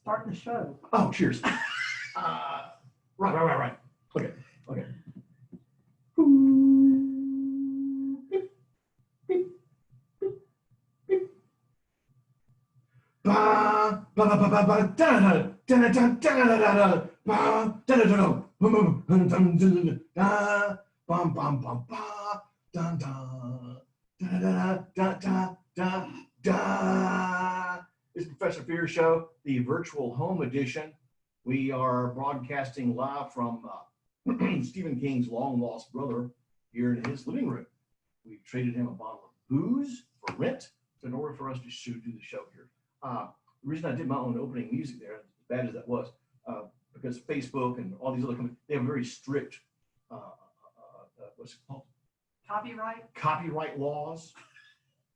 Starting the show. Oh, cheers. Right. Okay. Ba ba ba ba ba ba da da da da da da da da ba da da da da bum bum dum dum da bum bum bum ba da da da da da da da. It's Professor Fear Show, the virtual home edition. We are broadcasting live from Stephen King's long lost brother here in his living room. We traded him a bottle of booze for rent in order for us to do the show here. The reason I did my own opening music there, as bad as that was, because Facebook and all these other companies, they have very strict, what's it called? Copyright laws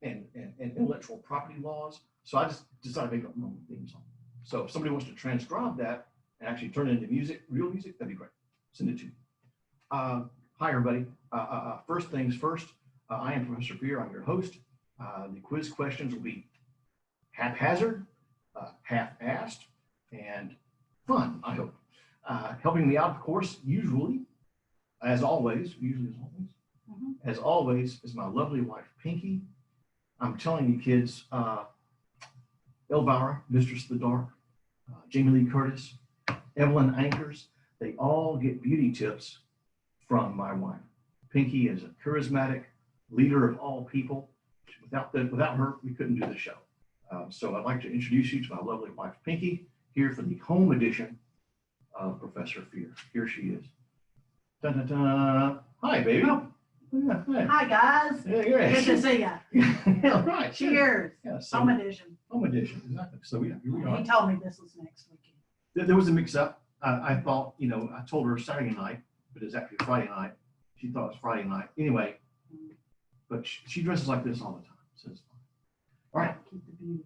and intellectual property laws. So I just decided to make up my own theme song. So if somebody wants to transcribe that and actually turn it into music, real music, that'd be great. Send it to you. Hi, everybody. First things first, I am Professor Fear. I'm your host. The quiz questions will be haphazard, half-assed, and fun, I hope. Helping me out, of course, usually, as always, is my lovely wife, Pinky. I'm telling you, kids, Elvira, Mistress of the Dark, Jamie Lee Curtis, Evelyn Anchors, they all get beauty tips from my wife. Pinky is a charismatic leader of all people. Without her, we couldn't do the show. So I'd like to introduce you to my lovely wife, Pinky, here for the home edition of Professor Fear. Here she is. Dun, dun, dun. Hi, baby. Oh. Yeah, hi. Hi, guys. Yeah, Good to see ya. Yeah, right. Cheers. Yeah, so, Home edition. home edition, exactly. So yeah, here we are. He told me this was next weekend. There was a mix-up. I thought, I told her Saturday night, but it's actually Friday night. She thought it was Friday night. Anyway, but she dresses like this all the time, so it's fine. All right. Keep the beauty.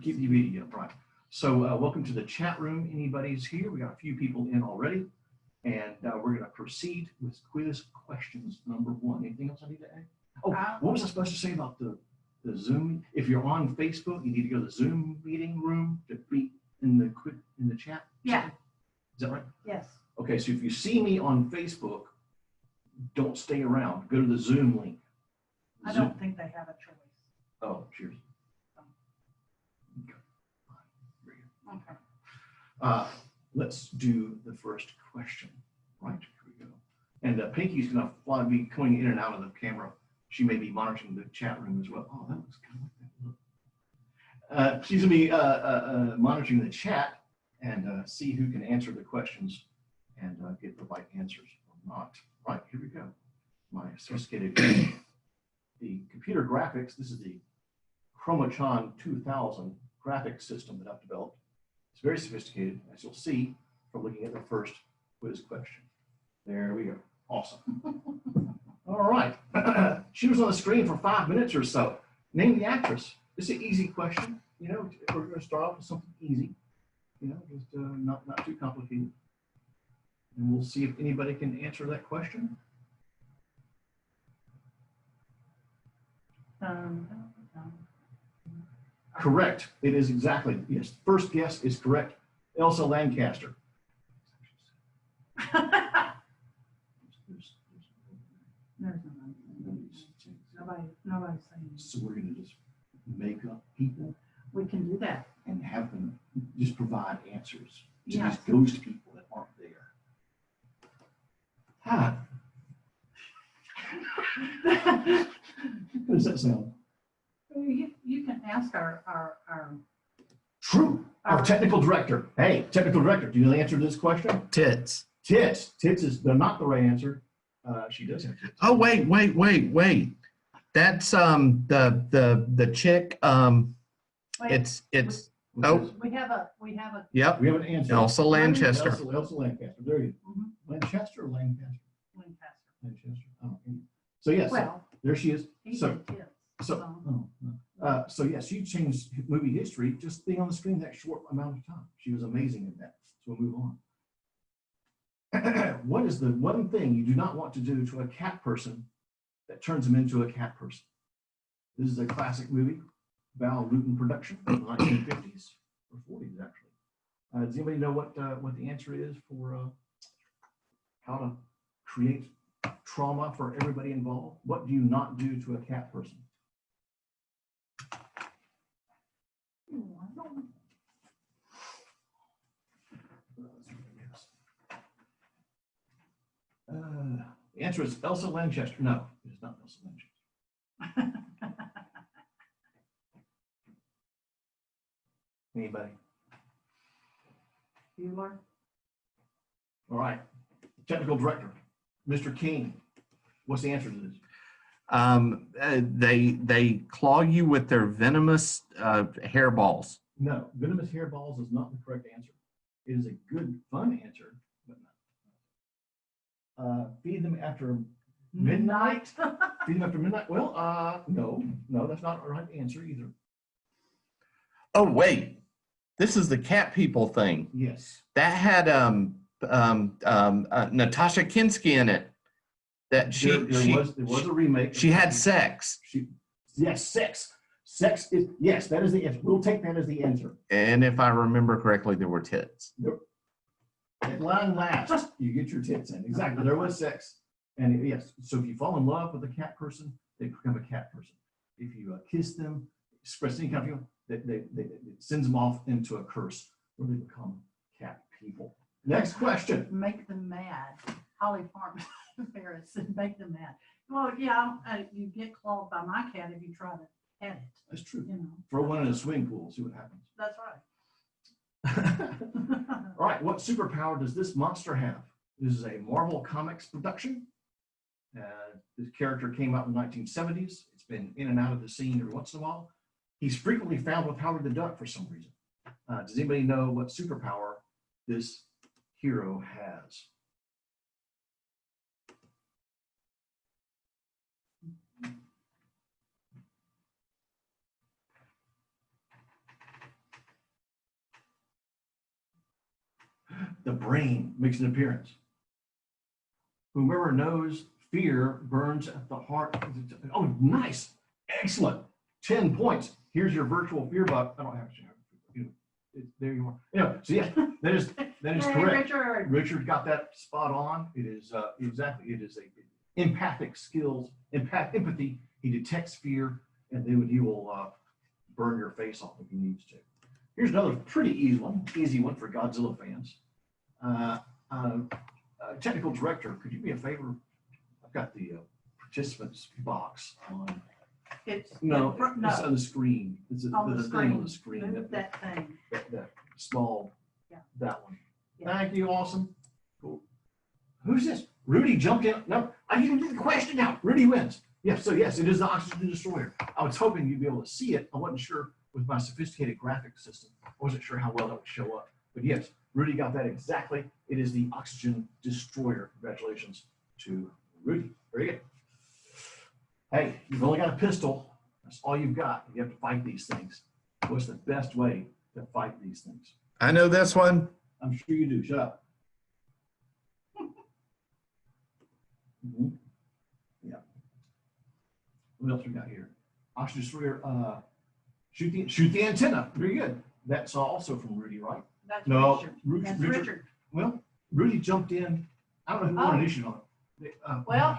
Keep the beauty up, right. So welcome to the chat room. Anybody's here? We got a few people in already. And we're going to proceed with quiz questions number 1. Anything else I need to add? Oh, what was I supposed to say about the Zoom? If you're on Facebook, you need to go to the Zoom meeting room to be in the chat. Yeah. Is that right? Yes. Okay, so if you see me on Facebook, don't stay around. Go to the Zoom link. I don't think they have a choice. Oh, cheers. Okay. Let's do the first question. Right, here we go. And Pinky's going to be coming in and out of the camera. She may be monitoring the chat room as well. Oh, that looks kind of like that. Look. She's going to be monitoring the chat and see who can answer the questions and get the right answers or not. Right, here we go. My sophisticated, the computer graphics, this is the Chromachan 2000 graphics system that I've developed. It's very sophisticated, as you'll see from looking at the first quiz question. There we go. Awesome. All right. She was on the screen for 5 minutes or so. Name the actress. It's an easy question. We're going to start off with something easy. Just not too complicated. And we'll see if anybody can answer that question. Correct. It is exactly. Yes. First guess is correct. Elsa Lancaster. Nobody's saying. So we're going to just make up people. We can do that. And have them just provide answers to Yes. these ghost people that aren't there. Hi. How does that sound? You can ask our True. Our technical director. Hey, technical director, do you know the answer to this question? Tits. Tits. Tits is not the right answer. She does have tits. Oh, wait. That's the chick. wait, It's we have a yep. We have an answer. Elsa Lancaster. Elsa Lancaster. There you go. Lancaster or Lancaster? Lancaster. Oh, so yes, well, there she is. he So did tips, so yes, she changed movie history just being on the screen that short amount of time. She was amazing in that. So we'll move on. What is the one thing you do not want to do to a cat person that turns him into a cat person? This is a classic movie, Val Lewton production, from the 1950s or 40s actually. Does anybody know what the answer is for how to create trauma for everybody involved? What do you not do to a cat person? The answer is Elsa Lanchester. No, it's not Elsa Lanchester. Anybody? Bueller? All right. Technical director, Mr. King. What's the answer to this? They claw you with their venomous hairballs. No, venomous hairballs is not the correct answer. It is a good, fun answer, but no. Feed them after midnight. Feed them after midnight. Well, no, that's not the right answer either. Oh wait, this is the cat people thing. Yes. That had Natasha Kinski in it. That there was a remake. She had sex. Yes, sex. Sex is, yes, that is the answer. We'll take that as the answer. And if I remember correctly, there were tits. At long last, you get your tits in. Exactly. There was sex. And yes, so if you fall in love with a cat person, they become a cat person. If you kiss them, express any kind of feeling, it sends them off into a curse where they become cat people. Next question. Make them mad. Holly Farm Ferris and make them mad. Well, yeah, you get clawed by my cat if you try to pet it. That's true. You know. Throw one in a swimming pool, see what happens. That's right. All right, what superpower does this monster have? This is a Marvel Comics production. This character came out in the 1970s. It's been in and out of the scene every once in a while. He's frequently found with Howard the Duck for some reason. Does anybody know what superpower this hero has? The brain makes an appearance. Whomever knows fear burns at the heart. Oh, nice. Excellent. 10 points. Here's your virtual fear buck. I don't have to. There you are. Yeah. So yeah, that is Hey, correct. Richard. Got that spot on. It is exactly. It is a empathic skills, empathy. He detects fear, and then he will burn your face off if he needs to. Here's another pretty easy one for Godzilla fans. Technical director, could you be a favor? I've got the participants box on. It's No, it's on the screen. It's on the thing screen. on the screen. Move that thing. That small, Yeah. that one. Yeah. Thank you, awesome. Cool. Who's this? Rudy jumped in. No, I didn't do the question now. Rudy wins. Yes, so yes, it is the Oxygen Destroyer. I was hoping you'd be able to see it. I wasn't sure with my sophisticated graphic system. I wasn't sure how well that would show up. But yes, Rudy got that exactly. It is the Oxygen Destroyer. Congratulations to Rudy. Very good. Hey, you've only got a pistol. That's all you've got. You have to fight these things. What's the best way to fight these things? I know this one. I'm sure you do. Shut up. Yeah. What else we got here? Oxygen Destroyer. Shoot the antenna. Very good. That's also from Rudy, right? That's No, Richard. That's Richard. Well, Rudy jumped in. I don't know who won an issue on it. Well,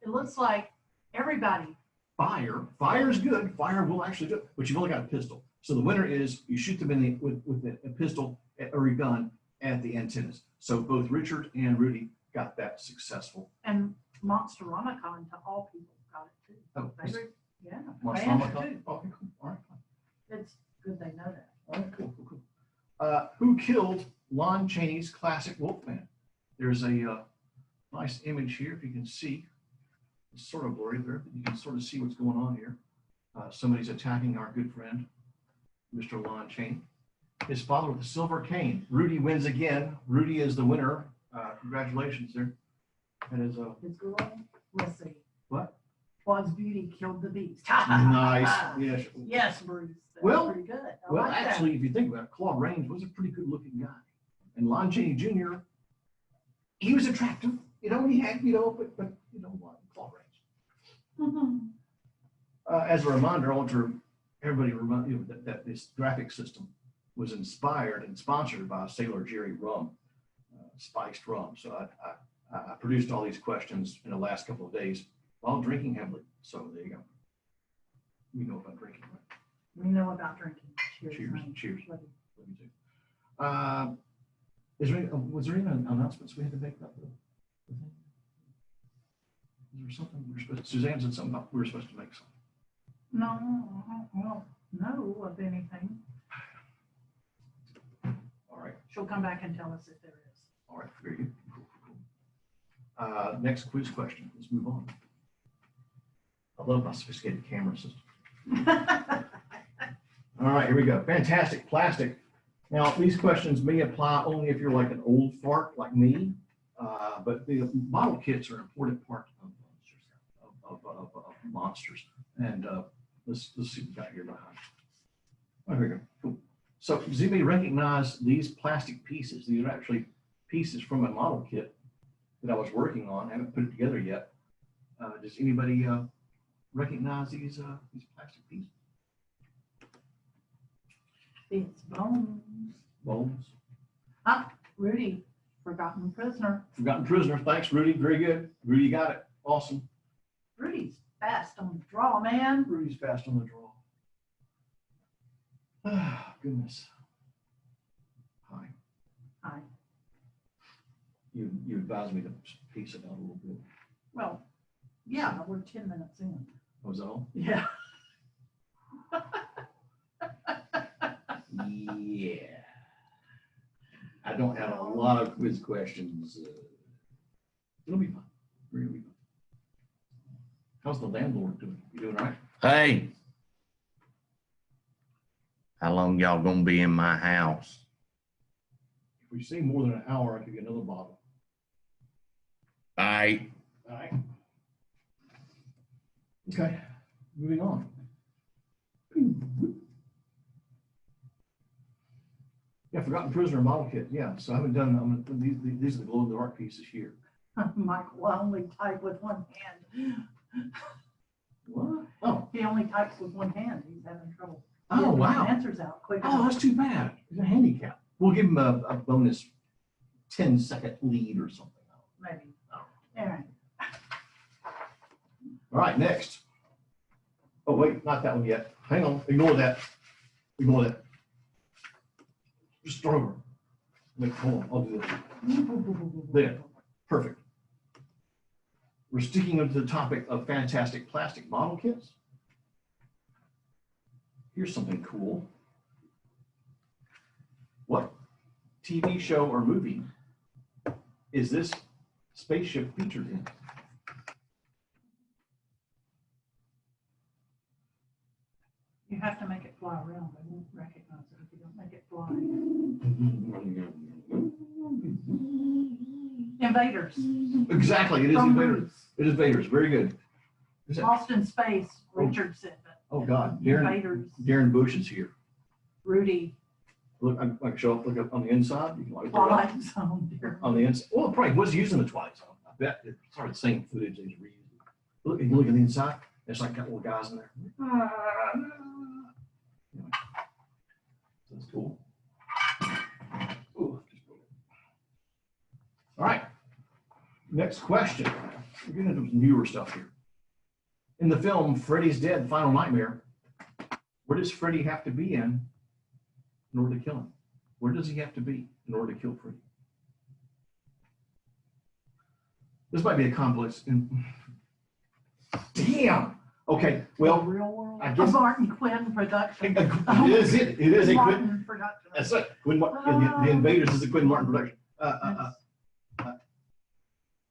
it looks like everybody. Fire is good. Fire will actually do it, but you've only got a pistol. So the winner is you shoot them in with a pistol or a gun at the antennas. So both Richard and Rudy got that successful. And Monsterama Con to all people got it too. Oh, Yeah. Monsterama. Fans too. Oh, okay, cool. All right. It's good they know that. All right, cool. Who killed Lon Chaney's classic Wolfman? There's a nice image here, if you can see. It's sort of blurry there, but you can sort of see what's going on here. Somebody's attacking our good friend, Mr. Lon Chaney. His father with a silver cane. Rudy wins again. Rudy is the winner. Congratulations there. That is His girl, let's see. what? Was Beauty Killed the Beast. Nice. Yes. Yes, Bruce. That's Well, pretty good. I Well, like that. actually, if you think about it, Claude Rains was a pretty good-looking guy, and Lon Chaney Jr. He was attractive. He had, but Claude Rains. As a reminder, I want to everybody remind you that this graphic system was inspired and sponsored by Sailor Jerry Rum, spiced rum. So I produced all these questions in the last couple of days while drinking heavily. So there you go. You know about drinking, right? We know about drinking. Cheers. Cheers. honey. Cheers. Love you. Let me do. Was there any announcements we had to make about the thing? Is there something we were supposed to, Suzanne said something about we were supposed to make something. No, well, no of anything. All right. She'll come back and tell us if there is. All right. Very good. Cool. Next quiz question. Let's move on. I love my sophisticated camera system. All right, here we go. Fantastic plastic. Now, these questions may apply only if you're like an old fart like me, but the model kits are an important part of monsters. And let's see what we got here behind. Oh, here we go. Cool. So does anybody recognize these plastic pieces? These are actually pieces from a model kit that I was working on. I haven't put it together yet. Does anybody recognize these plastic pieces? It's bones. Bones. Ah, Rudy, forgotten prisoner. Forgotten prisoner. Thanks, Rudy. Very good. Rudy got it. Awesome. Rudy's fast on the draw, man. Rudy's fast on the draw. Ah, goodness. Hi. Hi. You advised me to piece it out a little bit. Well, yeah, we're 10 minutes in. Was that all? Yeah. Yeah. I don't have a lot of quiz questions. It'll be fun. It'll be fun. How's the landlord doing? You doing all right? Hey, how long y'all gonna be in my house? If we say more than an hour, I'll give you another bottle. All right. All right. Okay. Moving on. Yeah, Forgotten Prisoner model kit. Yeah, so I haven't done. These are the glow in the dark pieces here. Michael only type with one hand. What? Oh. He only types with one hand. He's having trouble. Oh, getting his wow. Answers out quick. Oh, that's too bad. He's a handicap. We'll give him a bonus 10-second lead or something. Maybe. All right. All right, next. Oh, wait, not that one yet. Hang on. Ignore that. Ignore that. Just start over. Wait, hold on. I'll do this. There. Perfect. We're sticking into the topic of fantastic plastic model kits. Here's something cool. What TV show or movie is this spaceship featured in? You have to make it fly around. They won't recognize it if you don't make it fly. Invaders. Exactly. It is From Invaders. Roots. It is Invaders. Very good. Is that- Lost in Space, Richard said that. Oh, God. Darren, Invaders. Darren Bush is here. Rudy. Look, I can show up, look up on the inside. You can like Twilight Zone. Dear. on the inside. Well, it probably was using the Twilight Zone. I bet it's sort of the same footage they reused. Look, you can look at the inside. It's like got little guys in there. Anyway, that's cool. Ooh, all right. Next question. We're getting into some newer stuff here. In the film Freddy's Dead: Final Nightmare, where does Freddy have to be in order to kill him? Where does he have to be in order to kill Freddy? This might be a complex. Damn. Okay. Well, Real World. I guess A Martin Quinn production. it is. It is a Quinn. Martin production. That's right. Quinn, the Invaders is a Quinn Martin production.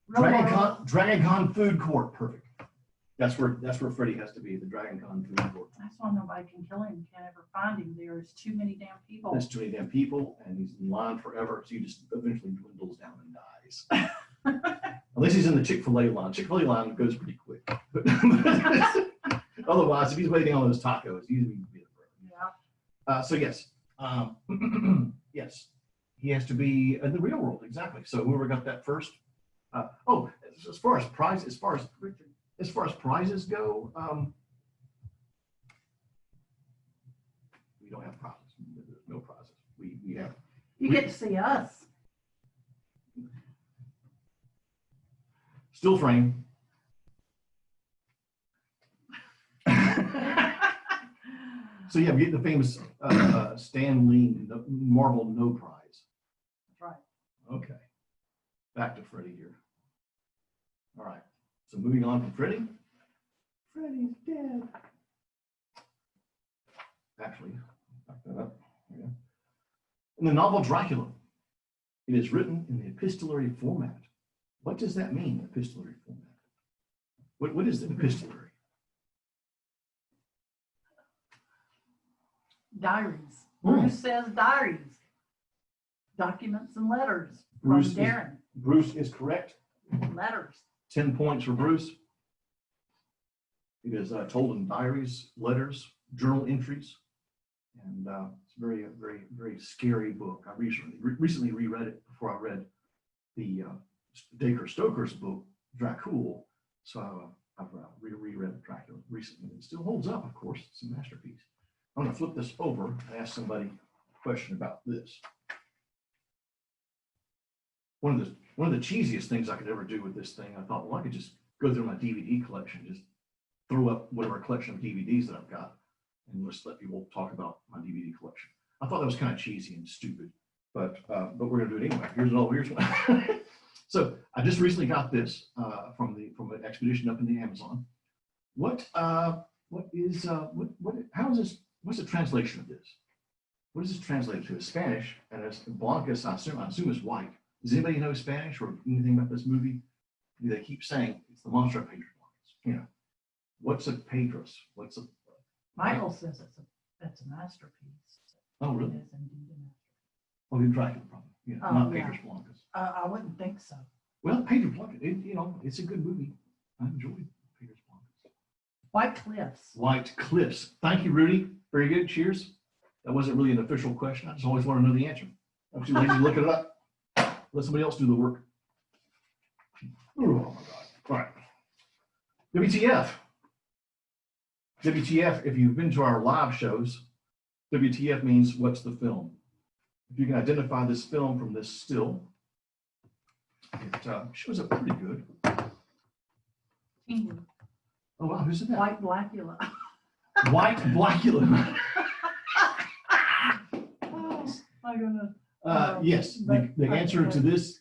Real World. Dragon Con Food Court. Perfect. That's where Freddy has to be. The Dragon Con Food Court. That's why nobody can kill him. Can't ever find him. There's too many damn people. There's too many damn people, and he's in line forever. So he just eventually dwindles down and dies. Unless he's in the Chick-fil-A line. Chick-fil-A line goes pretty quick. Otherwise, if he's waiting on those tacos, he's going to be Yeah. so yes, yes, he has to be in the real world. Exactly. So whoever got that first. As far as prizes go, we don't have prizes. There's no prizes. Yeah. You get to see us. Still frame. So yeah, we get the famous Stan Lee Marvel No Prize. That's right. Okay. Back to Freddie here. All right. So moving on from Freddie. Freddie's dead. Actually, back that up. Yeah. In the novel Dracula, it is written in the epistolary format. What does that mean, epistolary format? What is the epistolary? Diaries. Hmm. Bruce says diaries. Documents and letters from Bruce is- Darren. Bruce is correct. Letters. 10 points for Bruce. It is told in diaries, letters, journal entries, and it's a very, very, very scary book. I recently reread it before I read the Dacre Stoker's book, Dracula. So I've reread Dracula recently. It still holds up, of course. It's a masterpiece. I'm going to flip this over and ask somebody a question about this. One of the cheesiest things I could ever do with this thing, I thought, well, I could just go through my DVD collection, just throw up whatever collection of DVDs that I've got, and just let people talk about my DVD collection. I thought that was kind of cheesy and stupid, but we're going to do it anyway. Here's one. So I just recently got this from an expedition up in the Amazon. How is this? What's the translation of this? What is this translated to? It's Spanish, and it's Blancas. I assume it's white. Does anybody know Spanish or anything about this movie? They keep saying it's the monster of Pedro Blancas. You know, what's a Pedros? What's a Michael says it's a masterpiece. Oh, really? It is indeed a masterpiece. Oh, the Dracula problem. Yeah, Oh, not yeah. Pedro's Blancas. I wouldn't think so. Well, Pedro Blancas, it's a good movie. I enjoyed Pedro's Blancas. White Cliffs. White Cliffs. Thank you, Rudy. Very good. Cheers. That wasn't really an official question. I just always want to know the answer. I'm too lazy to look it up. Let somebody else do the work. Oh my God. All right. WTF. WTF, if you've been to our live shows, WTF means what's the film? If you can identify this film from this still, it shows up pretty good. England. Oh, wow. Who's in that? White Blackula. White Blackula. Oh, my goodness. Yes, But the I- answer to this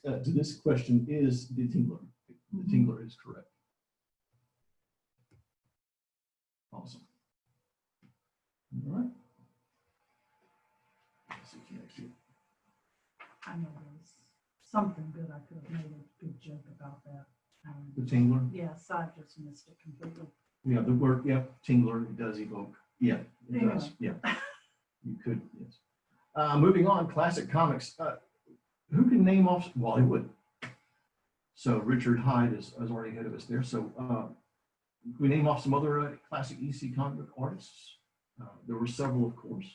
question is the Tingler. The Tingler is correct. Awesome. All right. Let's see next year. I know there's something good. I could have made a good joke about that. The Tingler. Yes, I just missed it completely. Yeah, the word. Yeah, Tingler. It does evoke. Yeah, it Yeah. does. Yeah, you could. Yes. Moving on, classic comics. Who can name off Wally Wood? So Richard Hyde is already ahead of us there. So we name off some other classic EC comic book artists. There were several, of course.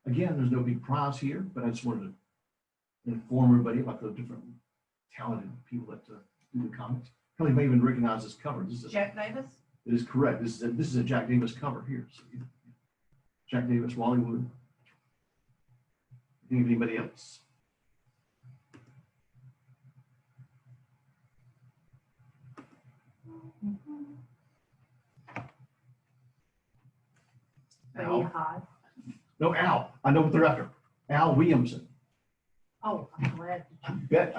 Again, there's no big prize here, but I just wanted to inform everybody about the different talented people that do the comics. How many may even recognize this cover? This is Jack Davis? It is correct. This is a Jack Davis cover here. So, yeah. Jack Davis, Wally Wood. Anybody else? Betty Al. Hyde. No, Al. I know what they're after. Al Williamson. Oh, I'm glad. I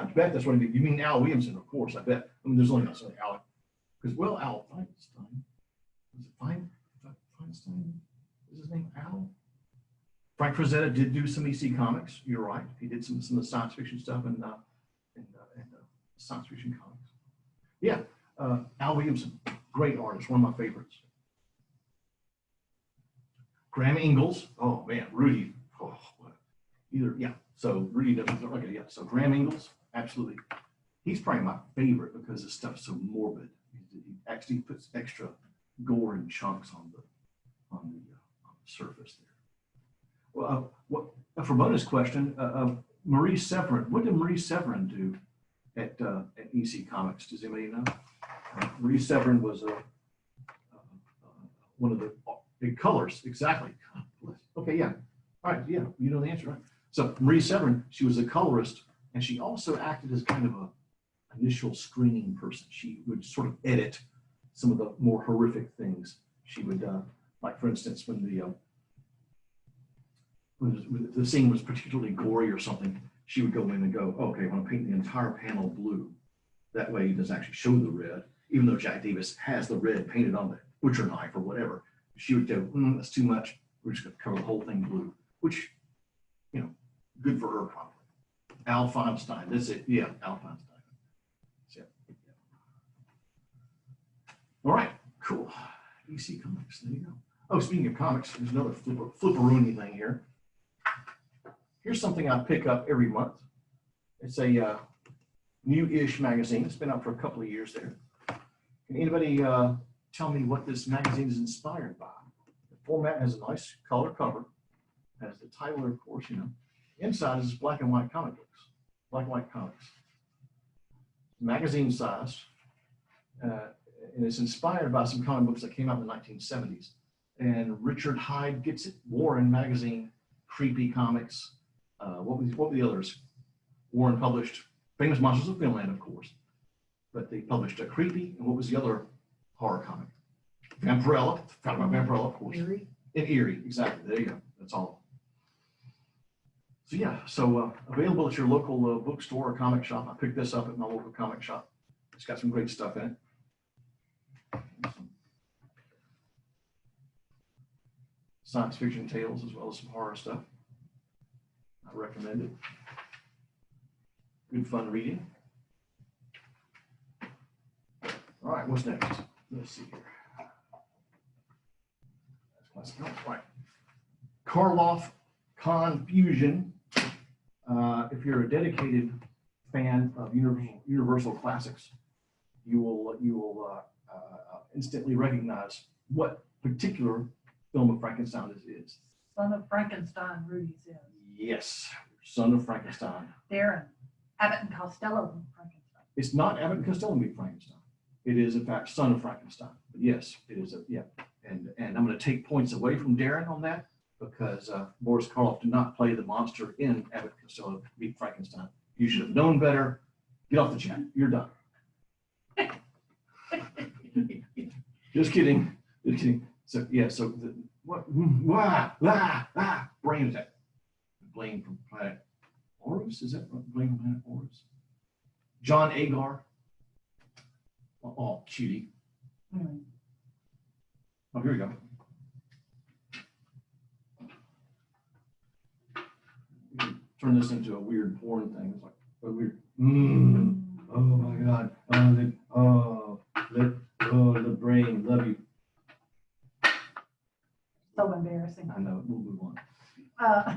bet that's what I mean. You mean Al Williamson, of course. I bet. I mean, there's only not only Al. Because, well, Al Feinstein. Was it Feinstein? Is his name Al? Frank Frazetta did do some EC comics. You're right. He did some of the science fiction stuff and science fiction comics. Yeah, Al Williamson, great artist, one of my favorites. Graham Ingalls. Oh man, Rudy. Oh, either yeah. So Rudy doesn't. Okay, yeah. So Graham Ingalls, absolutely. He's probably my favorite because his stuff's so morbid. He actually puts extra gore and chunks on the surface there. Well, for bonus question, Marie Severin. What did Marie Severin do at EC Comics? Does anybody know? Marie Severin was one of the big colors. Exactly. Okay, yeah. All right, yeah, you know the answer, right? So Marie Severin, she was a colorist, and she also acted as kind of a initial screening person. She would sort of edit some of the more horrific things. She would, like for instance, when the scene was particularly gory or something, she would go in and go, okay, I want to paint the entire panel blue. That way it doesn't actually show the red, even though Jack Davis has the red painted on the butcher knife or whatever. She would go, that's too much. We're just going to cover the whole thing blue, which, you know, good for her probably. Al Feinstein, that's it. Yeah, Al Feinstein. So, yeah. All right, cool. EC Comics, there you go. Oh, speaking of comics, there's another flipperoonie thing here. Here's something I pick up every month. It's a new-ish magazine. It's been out for a couple of years there. Can anybody tell me what this magazine is inspired by? The format has a nice color cover. Has the title, of course, you know. Inside is black and white comic books. Black and white comics. Magazine size. And it's inspired by some comic books that came out in the 1970s. And Richard Hyde Gets It, Warren Magazine, Creepy Comics. What were the others? Warren published Famous Monsters of Finland, of course. But they published a Creepy, and what was the other horror comic? Vampirella, forgot about Vampirella, of course. Eerie. And Eerie, exactly. There you go. That's all. So yeah, so available at your local bookstore or comic shop. I picked this up at my local comic shop. It's got some great stuff in it. Science fiction tales as well as some horror stuff. I recommend it. Good fun reading. All right, what's next? Let's see here. That's classic. Right. Karloff Confusion. If you're a dedicated fan of Universal Classics, you will instantly recognize what particular film of Frankenstein this is. Son of Frankenstein, Rudy's in. Yes, Son of Frankenstein. Darren, Abbott and Costello in Frankenstein. It's not Abbott and Costello meet Frankenstein. It is, in fact, Son of Frankenstein. But yes, it is. And I'm going to take points away from Darren on that because Boris Karloff did not play the monster in Abbott and Costello meet Frankenstein. You should have known better. Get off the chat. You're done. Just kidding. Just kidding. So yeah. So brain attack. Blame from planet Horus. Is that blame from planet Horus? John Agar. Oh, cutie. Hmm. Oh, here we go. Turn this into a weird porn thing. It's like a weird. Oh my God. The brain. Love you. So embarrassing. I know. We'll move on. Uh,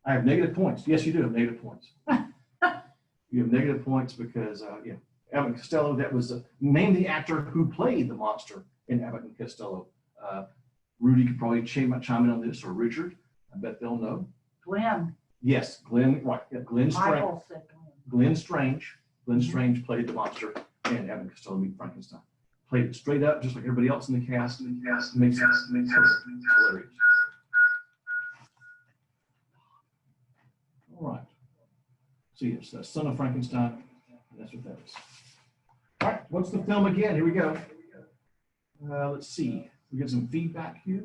I have negative points. Yes, you do have negative points. You have negative points because, yeah, Abbott and Costello, that was, name the actor who played the monster in Abbott and Costello. Rudy could probably chime in on this, or Richard. I bet they'll know. Glenn. Yes, Glenn, right. Yeah, Glenn Strange. Michael said Glenn. Glenn Strange. Glenn Strange played the monster in Abbott and Costello meet Frankenstein. Played it straight up, just like everybody else in the cast. Makes it hilarious. All right. So yes, that's Son of Frankenstein. And that's what that is. All right, what's the film again? Here we go. Let's see. We get some feedback here.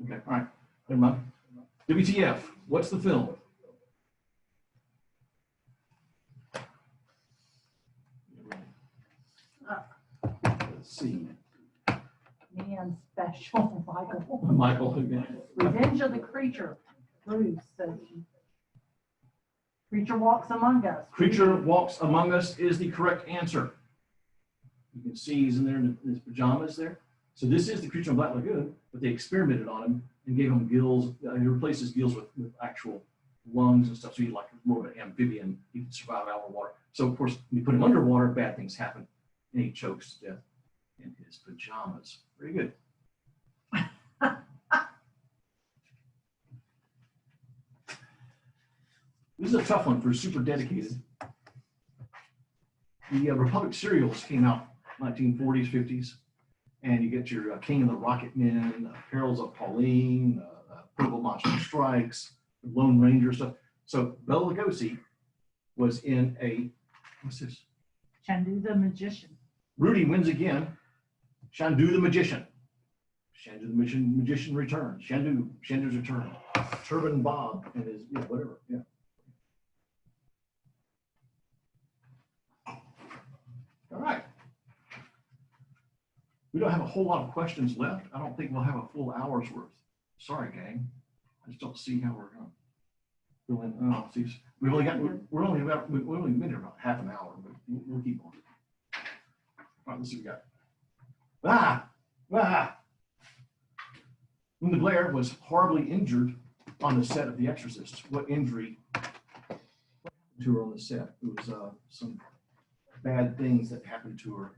Okay, all right. Never mind. WTF, what's the film? Let's see. Man special, Michael. Michael again. Revenge of the Creature. Bruce says Creature Walks Among Us. Creature Walks Among Us is the correct answer. You can see he's in there in his pajamas there. So this is the creature in Black Lagoon, but they experimented on him and gave him gills. He replaced his gills with actual lungs and stuff. So he's like more of an amphibian. He can survive out of water. So of course, when you put him underwater, bad things happen. And he chokes to death in his pajamas. Very good. This is a tough one for super dedicated. The Republic serials came out 1940s, 50s, and you get your King and the Rocket Men, Perils of Pauline, Purple Monster Strikes, Lone Ranger stuff. So Bela Lugosi was in a, what's this? Shandu the Magician. Rudy wins again. Shandu the Magician. Shandu the Magician returns. Shandu's return. Turban Bob and his, whatever, yeah. All right. We don't have a whole lot of questions left. I don't think we'll have a full hour's worth. Sorry, gang. I just don't see how we're going to fill in. Oh, see, we've only got, we're only been here about half an hour, but we'll keep on. All right, let's see what we got. Linda Blair was horribly injured on the set of The Exorcist. What injury happened to her on the set? It was some bad things that happened to her.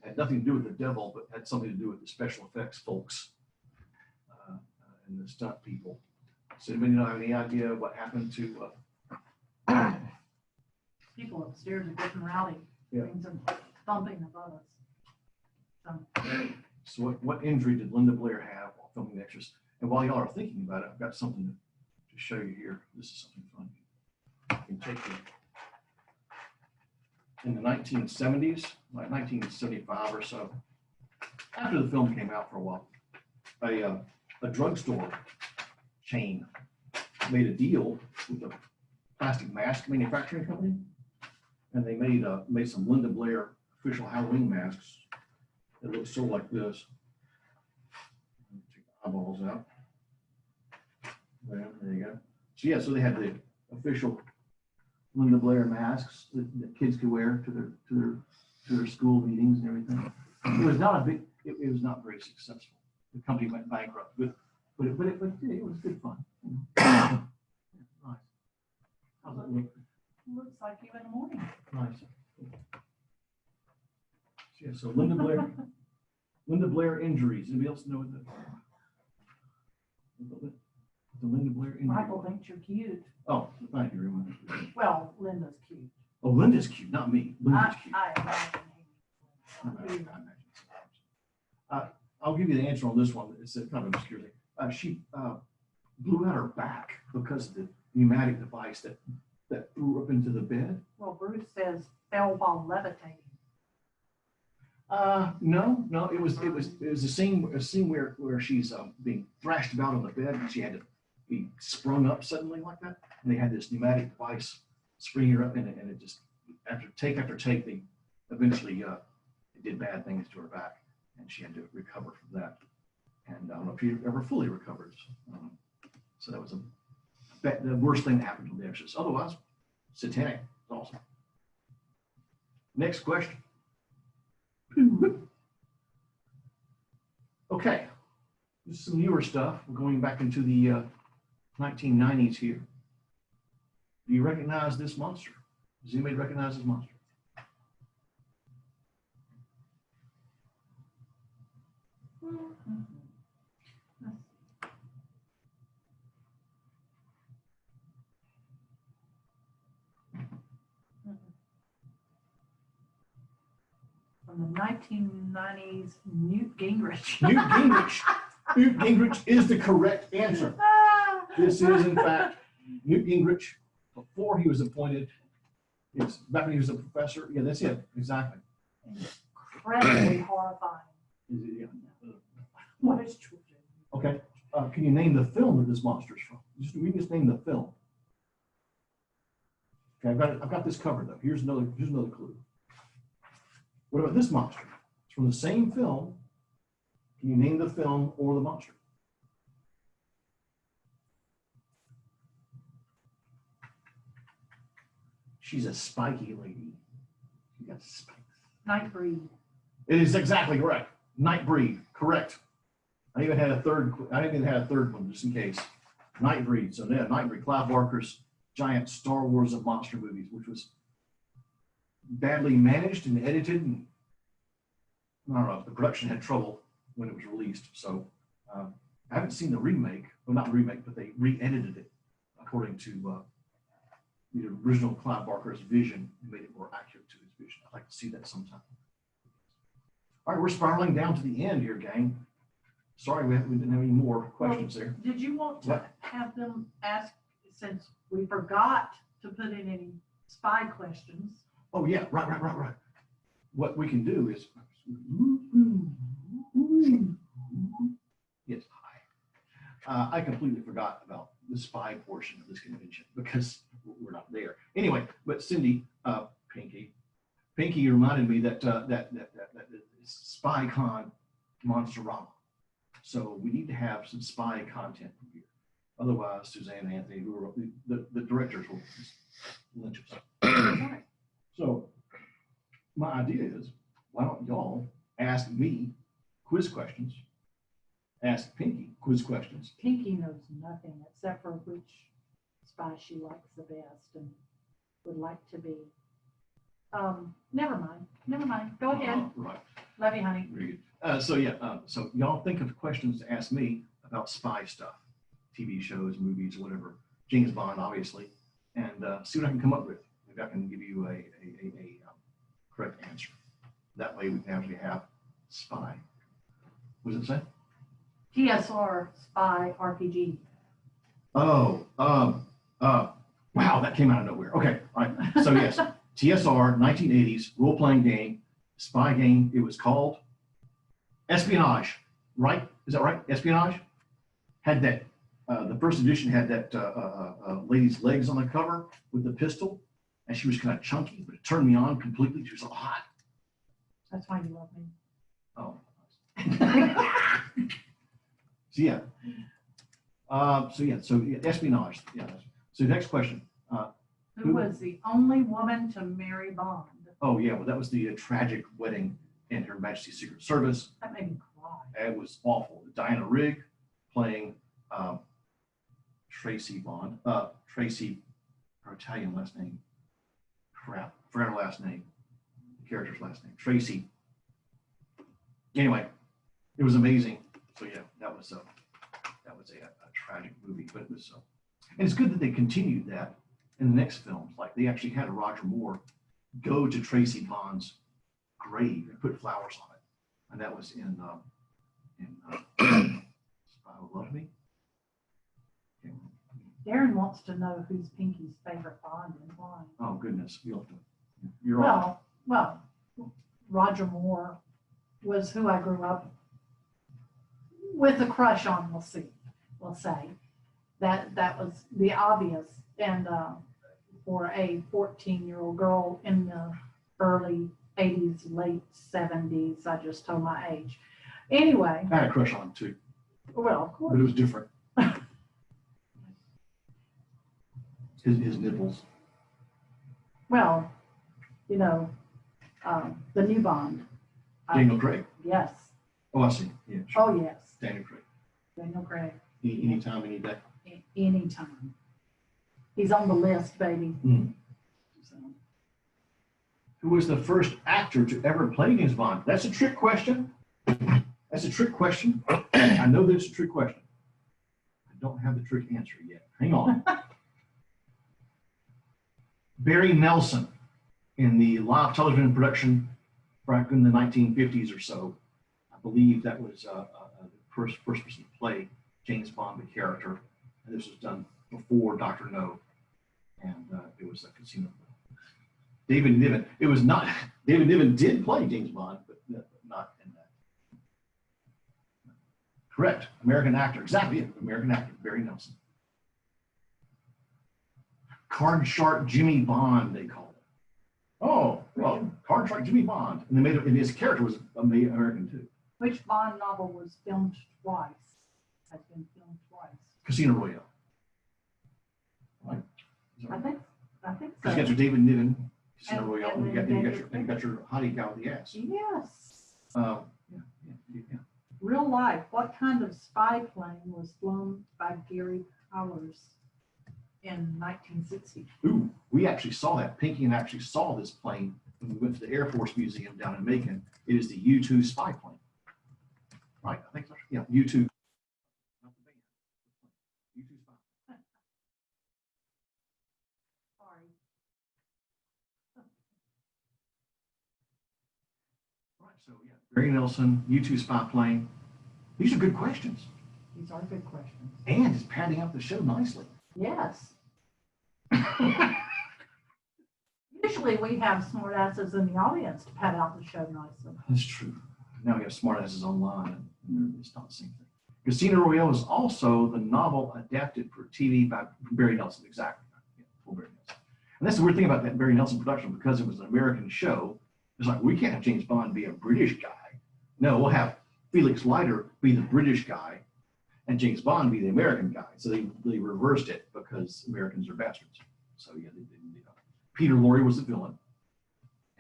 It had nothing to do with the devil, but had something to do with the special effects folks and the stunt people. So anybody not have any idea what happened to? People upstairs are getting rowdy. Yeah. Doing some thumping above us. So what injury did Linda Blair have while filming The Exorcist? And while y'all are thinking about it, I've got something to show you here. This is something fun. I can take you. In the 1970s, like 1975 or so, after the film came out for a while, a drugstore chain made a deal with a plastic mask manufacturing company, and they made some Linda Blair official Halloween masks that look sort of like this. Take the eyeballs out. There you go. So yeah, so they had the official Linda Blair masks that kids could wear to their school meetings and everything. It was not a big. It was not very successful. The company went bankrupt, but it was good fun. Nice. How's that look? Looks like you in the morning. Nice. Yeah. So Linda Blair injuries. Anybody else know what the Linda Blair injury? Michael thinks you're cute. Oh, thank you very much. Well, Linda's cute. Oh, Linda's cute, not me. Linda's cute. I imagine him. I'll give you the answer on this one. It's a kind of obscure thing. She blew out her back because of the pneumatic device that threw up into the bed. Well, Bruce says fell while levitating. No, it was a scene where she's being thrashed about on the bed and she had to be sprung up suddenly like that. And they had this pneumatic device spring her up in it, and it just after take, they eventually it did bad things to her back, and she had to recover from that. And I don't know if she ever fully recovered. So that was the worst thing that happened to The Exorcist. Otherwise, satanic. It's awesome. Next question. Okay, this is some newer stuff. We're going back into the 1990s here. Do you recognize this monster? Does anybody recognize this monster? From the 1990s, Newt Gingrich. Newt Gingrich. Newt Gingrich is the correct answer. This is, in fact, Newt Gingrich before he was appointed. Yes, back when he was a professor. Yeah, that's it. Exactly. Incredibly horrifying. Is it, yeah. What is true? Okay. Can you name the film that this monster is from? We just name the film. Okay, I've got this covered though. Here's another clue. What about this monster? It's from the same film. Can you name the film or the monster? She's a spiky lady. She got spikes. Nightbreed. It is exactly correct. Nightbreed, correct. I even had a third one just in case. Nightbreed. So yeah, Nightbreed, Clive Barker's giant Star Wars of monster movies, which was badly managed and edited, and I don't know, the production had trouble when it was released. So I haven't seen the remake. Well, not remake, but they re-edited it according to the original Clive Barker's vision and made it more accurate to his vision. I'd like to see that sometime. All right, we're spiraling down to the end here, gang. Sorry, we didn't have any more questions there. Did you want to What? have them ask, since we forgot to put in any spy questions? Oh, yeah, right. What we can do is, yes, hi. I completely forgot about the spy portion of this convention because we're not there. Anyway, but Cindy, Pinky reminded me that that SpyCon Monsterama. So we need to have some spy content from here. Otherwise, Suzanne and Anthony, who are the directors, will lynch us. So my idea is, why don't y'all ask me quiz questions, ask Pinky quiz questions. Pinky knows nothing except for which spy she likes the best and would like to be. Never mind. Go ahead. Right. Love you, honey. Very good. So y'all think of questions to ask me about spy stuff, TV shows, movies, whatever. James Bond, obviously, and see what I can come up with. Maybe I can give you a correct answer. That way we can actually have spy. What does it say? TSR Spy RPG. Oh, wow, that came out of nowhere. Okay, all right. So yes, TSR, 1980s role-playing game, spy game. It was called Espionage, right? Is that right? Espionage had that. The first edition had that lady's legs on the cover with the pistol, and she was kind of chunky, but it turned me on completely. She was so hot. That's why you love me. Oh. So espionage. Yeah. So next question. Who was the only woman to marry Bond? Oh yeah, well that was the tragic wedding in Her Majesty's Secret Service. That made me cry. It was awful. Diana Rigg playing Tracy Bond. Tracy, her Italian last name. Crap, forgot her last name. The character's last name. Tracy. Anyway, it was amazing. So yeah, that was a tragic movie, but it was so. And it's good that they continued that in the next films. Like they actually had Roger Moore go to Tracy Bond's grave and put flowers on it, and that was in Spy Who Loved Me. Darren wants to know who's Pinky's favorite Bond and why. Oh goodness, you're on. Well, Roger Moore was who I grew up with a crush on. We'll say that was the obvious, and for a 14-year-old girl in the early 80s, late 70s, I just told my age. Anyway. I had a crush on him too. Well, of course. But it was different. his nipples. Well, the new Bond. Daniel Craig. Yes. Oh, I see. Yeah. Sure. Oh, yes. Daniel Craig. Daniel Craig. Anytime, any day. Anytime. He's on the list, baby. Mm. So. Who was the first actor to ever play James Bond? That's a trick question. That's a trick question. I know that's a trick question. I don't have the trick answer yet. Hang on. Barry Nelson in the live television production back in the 1950s or so. I believe that was the first person to play James Bond, the character. And this was done before Dr. No. And it was a casino. David Niven. It was not, David Niven did play James Bond, but not in that. Correct. American actor. Exactly it. American actor. Barry Nelson. Card Shark Jimmy Bond, they called it. Oh, well, Card Shark Jimmy Bond. And they made it, and his character was American too. Which Bond novel was filmed twice? Has been filmed twice. Casino Royale. Right? I think so. Because you got your David Niven, Casino And- Royale, and and you then got your hottie guy with the ass. Yes. Yeah. Real life. What kind of spy plane was flown by Gary Powers in 1960? Ooh, we actually saw that. Pinky and I actually saw this plane when we went to the Air Force Museum down in Macon. It is the U-2 spy plane. Right? I think so. Yeah, U-2. Not the band. U-2 spy plane. Sorry. Right, so yeah. Barry Nelson, U-2 spy plane. These are good questions. These are good questions. And it's padding out the show nicely. Yes. Usually we have smart asses in the audience to pad out the show nicely. That's true. Now we have smartasses online, and it's not the same thing. Casino Royale is also the novel adapted for TV by Barry Nelson, exactly. Yeah, full Barry Nelson. And that's the weird thing about that Barry Nelson production, because it was an American show. It's like, we can't have James Bond be a British guy. No, we'll have Felix Leiter be the British guy and James Bond be the American guy. So they reversed it because Americans are bastards. So yeah, they didn't. Peter Lorre was the villain,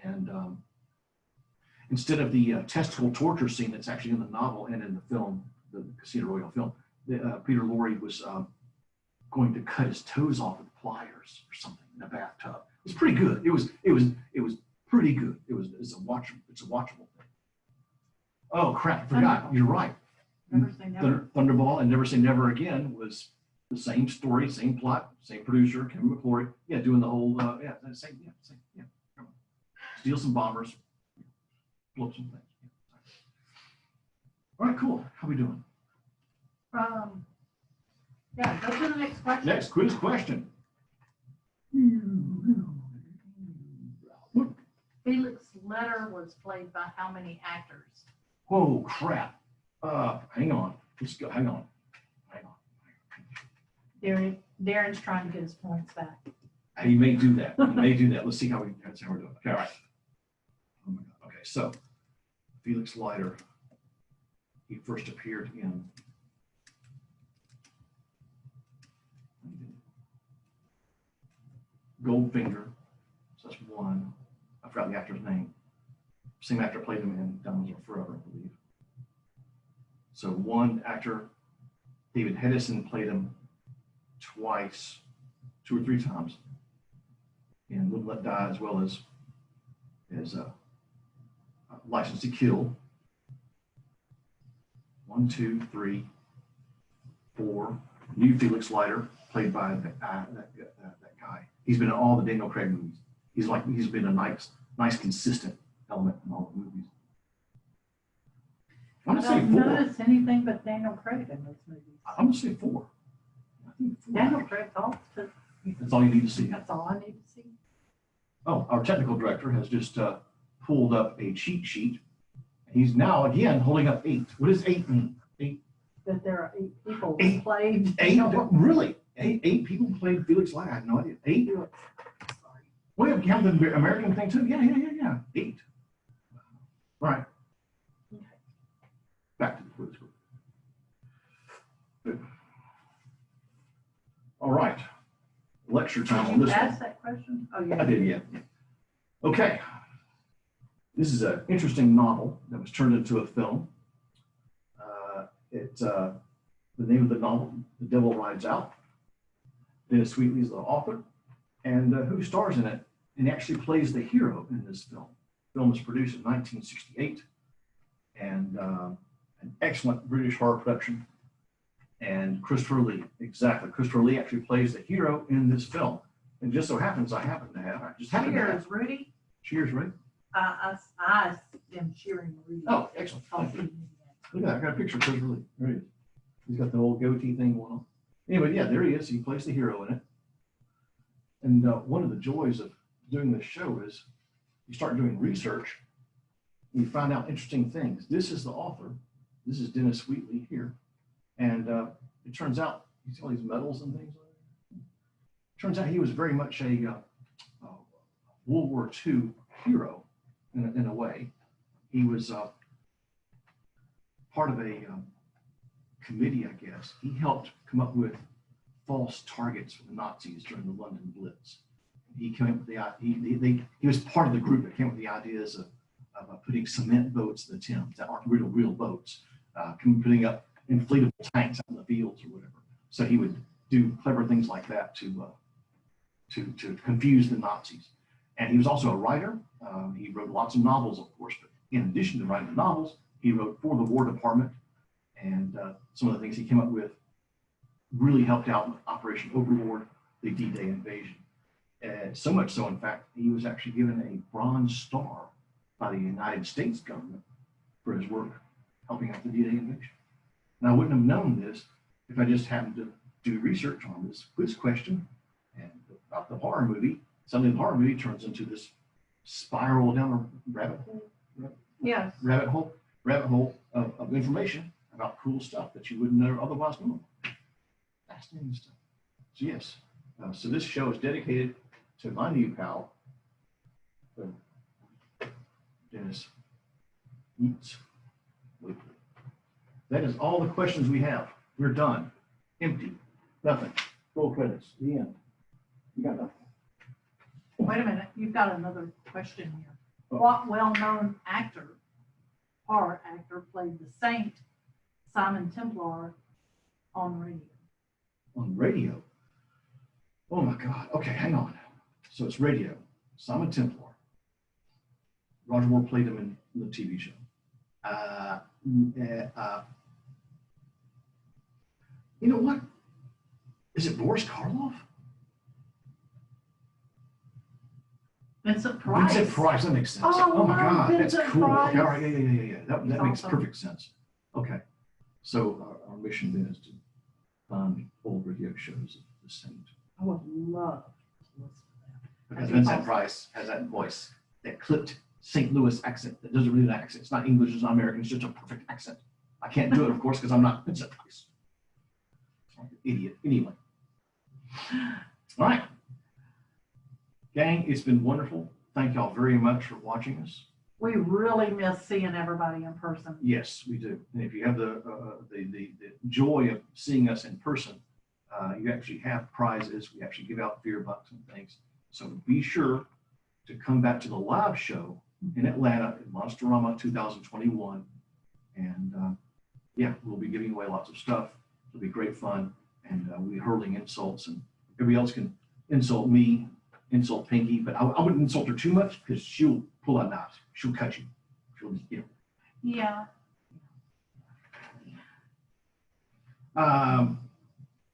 and instead of the testicle torture scene that's actually in the novel and in the film, the Casino Royale film, Peter Lorre was going to cut his toes off with pliers or something in a bathtub. It was pretty good. It was pretty good. It's a watchable thing. Oh crap! I forgot. You're right. Never say never. Thunderball and Never Say Never Again was the same story, same plot, same producer, Kevin McClory. Yeah, doing the whole same. Steal some bombers, blow up some things. All right, cool. How we doing? Yeah, go to the next question. Next quiz question. Felix Leiter was played by how many actors? Oh crap! Hang on. Let's go. Hang on. Darren's trying to get his points back. He may do that. Let's see that's how we're doing. Okay, all right. Oh my God. Okay, so Felix Leiter, he first appeared in Goldfinger. So that's one. I forgot the actor's name. Same actor played him in Diamonds Are Forever, I believe. So one actor, David Hedison, played him twice, 2 or 3 times in Live and Let Die, as well as License to Kill. 1, 2, 3, 4. New Felix Leiter, played by that guy. He's been in all the Daniel Craig movies. He's been a nice consistent element in all the movies. I'm I gonna say don't 4. notice anything but Daniel Craig in those movies. I'm gonna say 4. I think 4. Daniel Craig's all. That's all you need to see. That's all I need to see. Oh, our technical director has just pulled up a cheat sheet. He's now again holding up 8. What does 8 mean? 8. That there are 8 people Eight. who played. 8. Really? 8 people played Felix Leiter. I had no idea. 8. Sorry. Well, you have the American thing too. Yeah. 8. All right. Okay. Back to the quiz. Good. All right. Lecture time on Did this you one. ask that question? Oh, yeah. I did, yeah. Okay. This is an interesting novel that was turned into a film. The name of the novel, The Devil Rides Out. Dennis Wheatley is the author. And who stars in it and actually plays the hero in this film. The film was produced in 1968 and an excellent British horror production. And Christopher Lee, exactly. Christopher Lee actually plays the hero in this film. And just so happens I just happen to have. Cheers, Rudy. Cheers, Ray. I am cheering Rudy. Oh, excellent. I'll see you Look at that. I got a picture of Christopher Lee. There he is. He's got the whole goatee thing going on. Anyway, yeah, there he is. He plays the hero in it. And one of the joys of doing this show is you start doing research and you find out interesting things. This is the author. This is Dennis Wheatley here. And it turns out, you see all these medals and things? Turns out he was very much a World War II hero in a way. He was part of a committee, I guess. He helped come up with false targets for the Nazis during the London Blitz. He came up with he was part of the group that came up with the ideas of putting cement boats in the Thames that aren't real boats, putting up inflatable tanks out in the fields or whatever. So he would do clever things like that to confuse the Nazis. And he was also a writer. He wrote lots of novels, of course, but in addition to writing the novels, he wrote for the War Department. And some of the things he came up with really helped out with Operation Overlord, the D-Day invasion. So much so, in fact, he was actually given a Bronze Star by the United States government for his work helping out the D-Day invasion. And I wouldn't have known this if I just happened to do research on this quiz question and about the horror movie. Suddenly the horror movie turns into this spiral down a rabbit hole of information about cool stuff that you wouldn't have otherwise known. Fascinating stuff. So yes, so this show is dedicated to my new pal, Dennis Eats Weekly. That is all the questions we have. We're done. Empty. Nothing. Roll credits. The end. You got nothing. Wait a minute, you've got another question here. Oh. What well-known horror actor played the Saint Simon Templar on radio? On radio? Oh my God. Okay, hang on. So it's radio. Simon Templar. Roger Moore played him in the TV show. You know what? Is it Boris Karloff? Vincent Price. Vincent Price, that makes sense. Oh, my wow, God, that's Vincent cool. Price. Okay, all right, yeah. That He's makes awesome. perfect sense. Okay, so our mission then is to find old radio shows of the Saint. I would love to listen to that. Because That'd be Vincent awesome. Price has that voice, that clipped St. Louis accent that doesn't really an accent. It's not English, it's not American, it's just a perfect accent. I can't do it, of course, because I'm not Vincent Price. I'm like an idiot. Anyway. All right. Gang, it's been wonderful. Thank y'all very much for watching us. We really miss seeing everybody in person. Yes, we do. And if you have the joy of seeing us in person, you actually have prizes. We actually give out beer bucks and things. So be sure to come back to the live show in Atlanta in Monsterama 2021. And yeah, we'll be giving away lots of stuff. It'll be great fun. And we'll be hurling insults, and everybody else can insult me, insult Pinky, but I wouldn't insult her too much because she'll pull out knives. She'll cut you. She'll, you know. Yeah.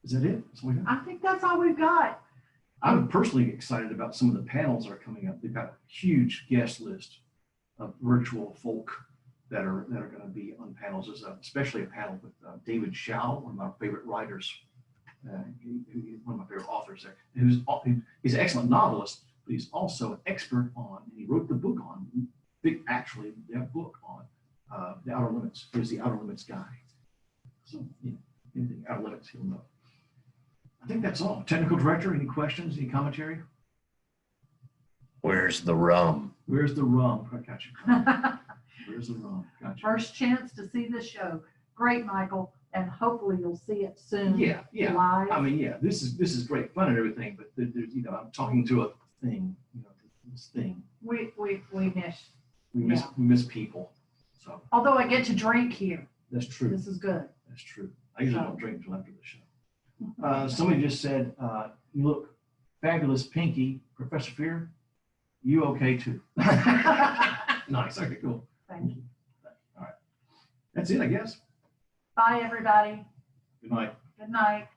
Is that it? That's all we got? I think that's all we've got. I'm personally excited about some of the panels that are coming up. They've got a huge guest list of virtual folk that are going to be on panels. There's especially a panel with David Shaw, one of my favorite writers, one of my favorite authors there. He's an excellent novelist, but he's also an expert on, and he wrote the book on, actually that book on the Outer Limits. He was the Outer Limits guy. So, you know, anything Outer Limits, he'll know. I think that's all. Technical director, any questions, any commentary? Where's the rum? Where's the rum? I got you. Where's the rum? Got you. First chance to see this show. Great, Michael, and hopefully you'll see it soon. Yeah. Live. I mean, yeah, this is great fun and everything, but there's, you know, I'm talking to a thing, you know, this thing. We miss. We miss people. So Although I get to drink here. that's true. This is good. That's true. I usually don't drink until after the show. Somebody just said, you look fabulous, Pinky. Professor Fear, you okay too? Nice. Okay, cool. Thank you. All right. That's it, I guess. Bye, everybody. Good night. Good night.